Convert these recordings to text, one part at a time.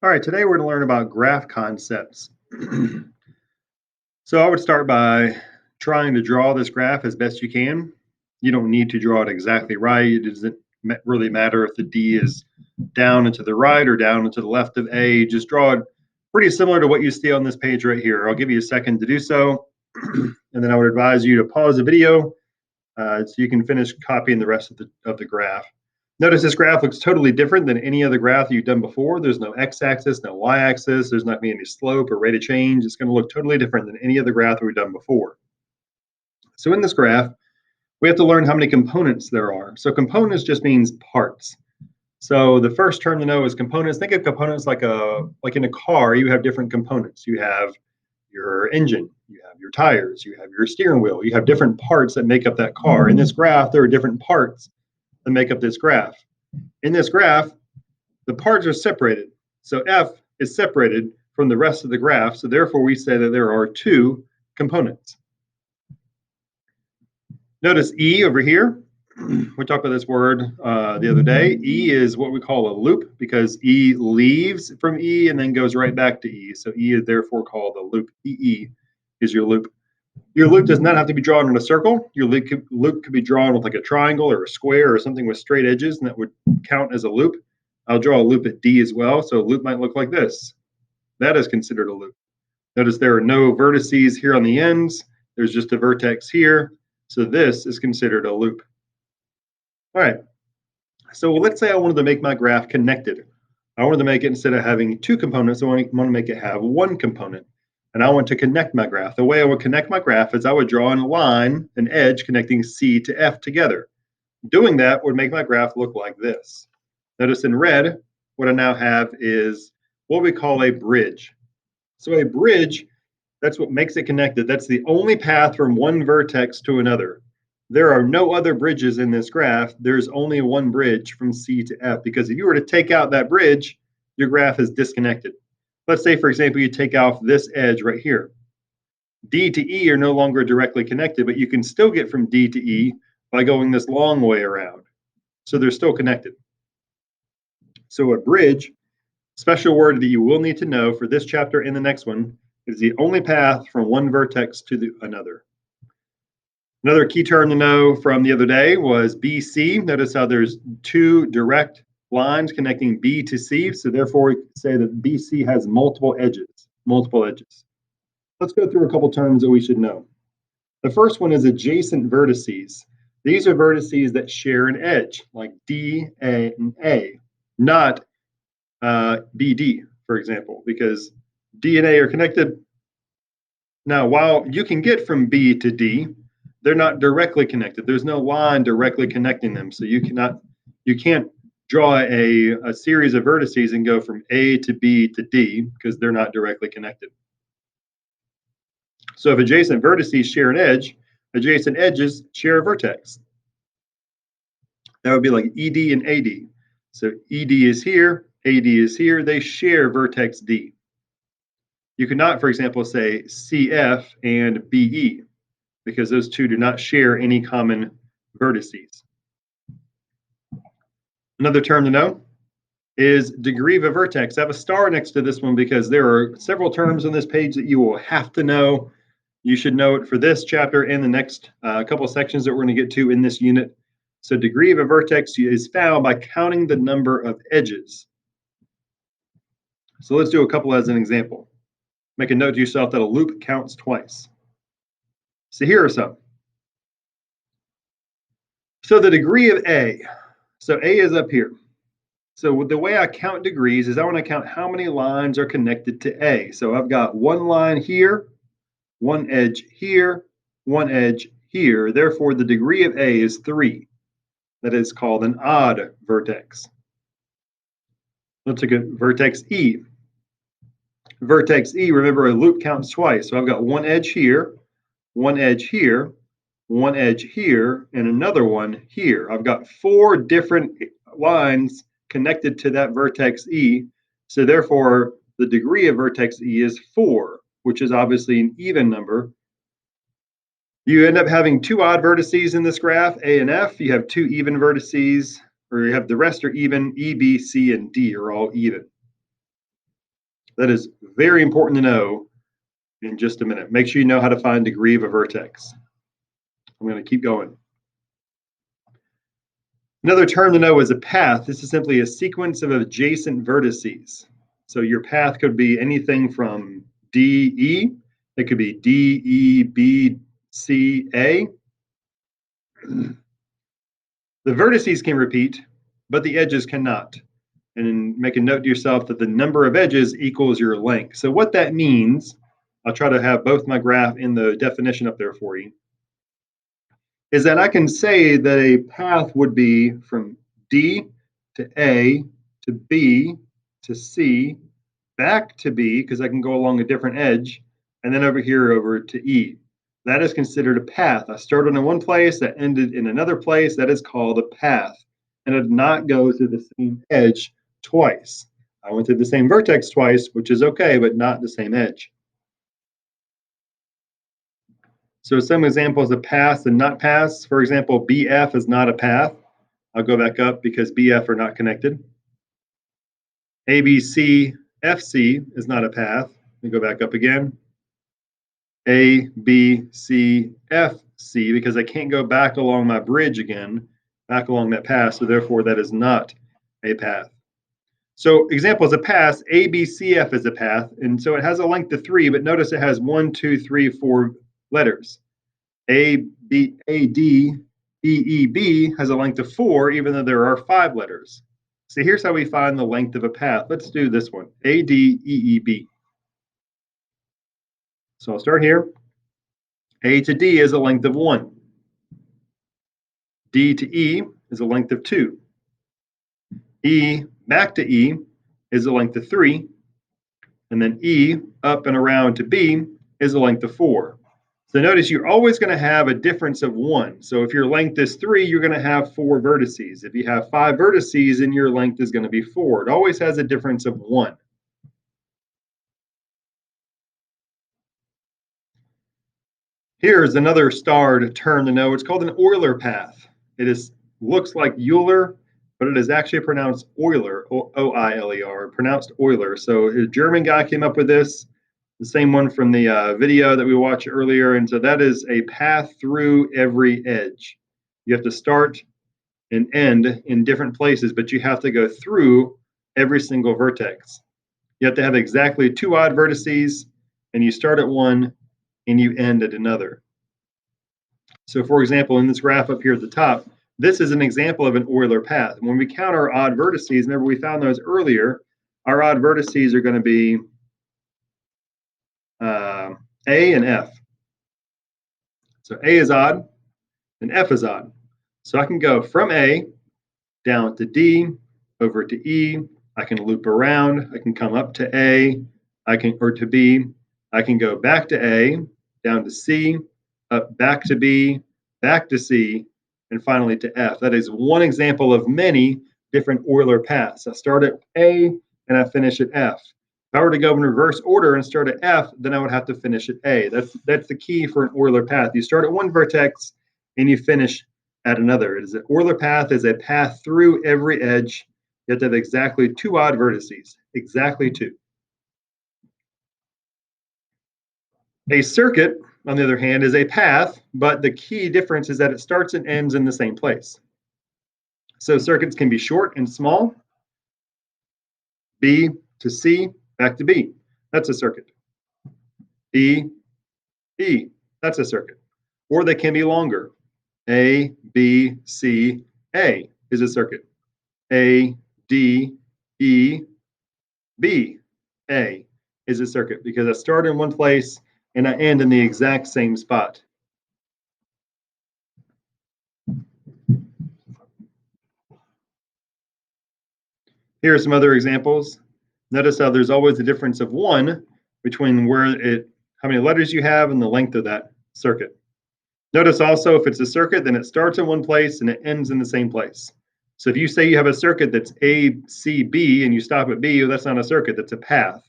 All right, today we're going to learn about graph concepts. So I would start by trying to draw this graph as best you can. You don't need to draw it exactly right. It doesn't really matter if the D is down and to the right or down and to the left of A. Just draw it pretty similar to what you see on this page right here. I'll give you a second to do so. And then I would advise you to pause the video so you can finish copying the rest of the graph. Notice this graph looks totally different than any other graph you've done before. There's no x-axis, no y-axis. There's not going to be any slope or rate of change. It's going to look totally different than any other graph we've done before. So in this graph, we have to learn how many components there are. So components just means parts. So the first term to know is components. Think of components like in a car, you have different components. You have your engine, you have your tires, you have your steering wheel. You have different parts that make up that car. In this graph, there are different parts that make up this graph. In this graph, the parts are separated. So F is separated from the rest of the graph. So therefore, we say that there are two components. Notice E over here. We talked about this word the other day. E is what we call a loop because E leaves from E and then goes right back to E. So E is therefore called a loop. EE is your loop. Your loop does not have to be drawn in a circle. Your loop could be drawn with like a triangle or a square or something with straight edges, and that would count as a loop. I'll draw a loop at D as well. So a loop might look like this. That is considered a loop. Notice there are no vertices here on the ends. There's just a vertex here. So this is considered a loop. All right. So let's say I wanted to make my graph connected. I wanted to make it, instead of having two components, I want to make it have one component. And I want to connect my graph. The way I would connect my graph is I would draw a line, an edge connecting C to F together. Doing that would make my graph look like this. Notice in red, what I now have is what we call a bridge. So a bridge, that's what makes it connected. That's the only path from one vertex to another. There are no other bridges in this graph. There's only one bridge from C to F, because if you were to take out that bridge, your graph is disconnected. Let's say, for example, you take off this edge right here. D to E are no longer directly connected, but you can still get from D to E by going this long way around. So they're still connected. So a bridge, special word that you will need to know for this chapter and the next one, is the only path from one vertex to another. Another key term to know from the other day was BC. Notice how there's two direct lines connecting B to C. So therefore, we say that BC has multiple edges. Let's go through a couple terms that we should know. The first one is adjacent vertices. These are vertices that share an edge, like D, A, and A, not BD, for example, because D and A are connected. Now, while you can get from B to D, they're not directly connected. There's no line directly connecting them. So you can't draw a series of vertices and go from A to B to D because they're not directly connected. So if adjacent vertices share an edge, adjacent edges share a vertex. That would be like ED and AD. So ED is here, AD is here. They share vertex D. You cannot, for example, say CF and BE, because those two do not share any common vertices. Another term to know is degree of a vertex. I have a star next to this one because there are several terms on this page that you will have to know. You should know it for this chapter and the next couple of sections that we're going to get to in this unit. So degree of a vertex is found by counting the number of edges. So let's do a couple as an example. Make a note to yourself that a loop counts twice. So here are some. So the degree of A. So A is up here. So the way I count degrees is I want to count how many lines are connected to A. So I've got one line here, one edge here, one edge here. Therefore, the degree of A is 3. That is called an odd vertex. Let's look at vertex E. Vertex E, remember, a loop counts twice. So I've got one edge here, one edge here, one edge here, and another one here. I've got 4 different lines connected to that vertex E. So therefore, the degree of vertex E is 4, which is obviously an even number. You end up having 2 odd vertices in this graph, A and F. You have 2 even vertices, or you have the rest are even. E, B, C, and D are all even. That is very important to know in just a minute. Make sure you know how to find degree of a vertex. I'm going to keep going. Another term to know is a path. This is simply a sequence of adjacent vertices. So your path could be anything from DE, it could be DEBCA. The vertices can repeat, but the edges cannot. And make a note to yourself that the number of edges equals your length. So what that means, I'll try to have both my graph in the definition up there for you, is that I can say that a path would be from D to A to B to C, back to B, because I can go along a different edge, and then over here over to E. That is considered a path. I started in one place, that ended in another place. That is called a path. And I did not go through the same edge twice. I went through the same vertex twice, which is okay, but not the same edge. So some examples of paths and not paths. For example, BF is not a path. I'll go back up because BF are not connected. ABC, FC is not a path. Let me go back up again. A, B, C, F, C, because I can't go back along my bridge again, back along that path, so therefore that is not a path. So examples of paths, A, B, C, F is a path, and so it has a length of 3, but notice it has 1, 2, 3, 4 letters. A, B, A, D, E, E, B has a length of 4, even though there are 5 letters. So here's how we find the length of a path. Let's do this one, A, D, E, E, B. So I'll start here. A to D is a length of 1. D to E is a length of 2. E back to E is a length of 3. And then E up and around to B is a length of 4. So notice you're always going to have a difference of 1. So if your length is 3, you're going to have 4 vertices. If you have 5 vertices, then your length is going to be 4. It always has a difference of 1. Here's another starred term to know. It's called an Euler path. It looks like Euler, but it is actually pronounced Euler, O-I-L-E-R, pronounced Euler. So a German guy came up with this, the same one from the video that we watched earlier. And so that is a path through every edge. You have to start and end in different places, but you have to go through every single vertex. You have to have exactly 2 odd vertices, and you start at one and you end at another. So for example, in this graph up here at the top, this is an example of an Euler path. When we count our odd vertices, remember we found those earlier, our odd vertices are going to be A and F. So A is odd and F is odd. So I can go from A down to D, over to E. I can loop around. I can come up to A, or to B. I can go back to A, down to C, up back to B, back to C, and finally to F. That is one example of many different Euler paths. I start at A and I finish at F. If I were to go in reverse order and start at F, then I would have to finish at A. That's the key for an Euler path. You start at one vertex and you finish at another. It is an Euler path is a path through every edge. You have to have exactly 2 odd vertices, exactly 2. A circuit, on the other hand, is a path, but the key difference is that it starts and ends in the same place. So circuits can be short and small. B to C, back to B. That's a circuit. E, E, that's a circuit. Or they can be longer. A, B, C, A is a circuit. A, D, E, B, A is a circuit because I start in one place and I end in the exact same spot. Here are some other examples. Notice how there's always a difference of 1 between how many letters you have and the length of that circuit. Notice also if it's a circuit, then it starts in one place and it ends in the same place. So if you say you have a circuit that's A, C, B, and you stop at B, well, that's not a circuit, that's a path.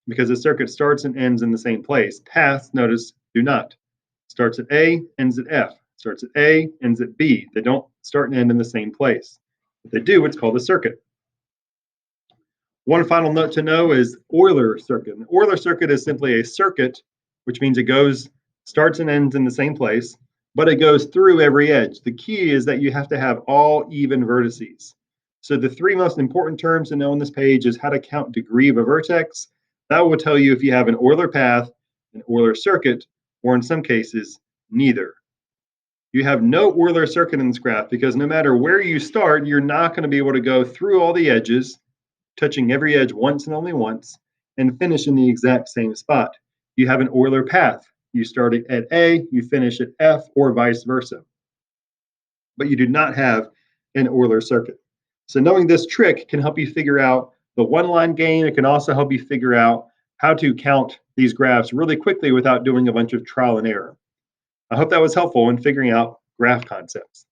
Because the circuit starts and ends in the same place. Paths, notice, do not. Starts at A, ends at F. Starts at A, ends at B. They don't start and end in the same place. If they do, it's called a circuit. One final note to know is Euler circuit. An Euler circuit is simply a circuit, which means it starts and ends in the same place, but it goes through every edge. The key is that you have to have all even vertices. So the three most important terms to know on this page is how to count degree of a vertex. That will tell you if you have an Euler path, an Euler circuit, or in some cases, neither. You have no Euler circuit in this graph because no matter where you start, you're not going to be able to go through all the edges, touching every edge once and only once, and finish in the exact same spot. You have an Euler path. You start at A, you finish at F, or vice versa. But you do not have an Euler circuit. So knowing this trick can help you figure out the one-line game. It can also help you figure out how to count these graphs really quickly without doing a bunch of trial and error. I hope that was helpful in figuring out graph concepts.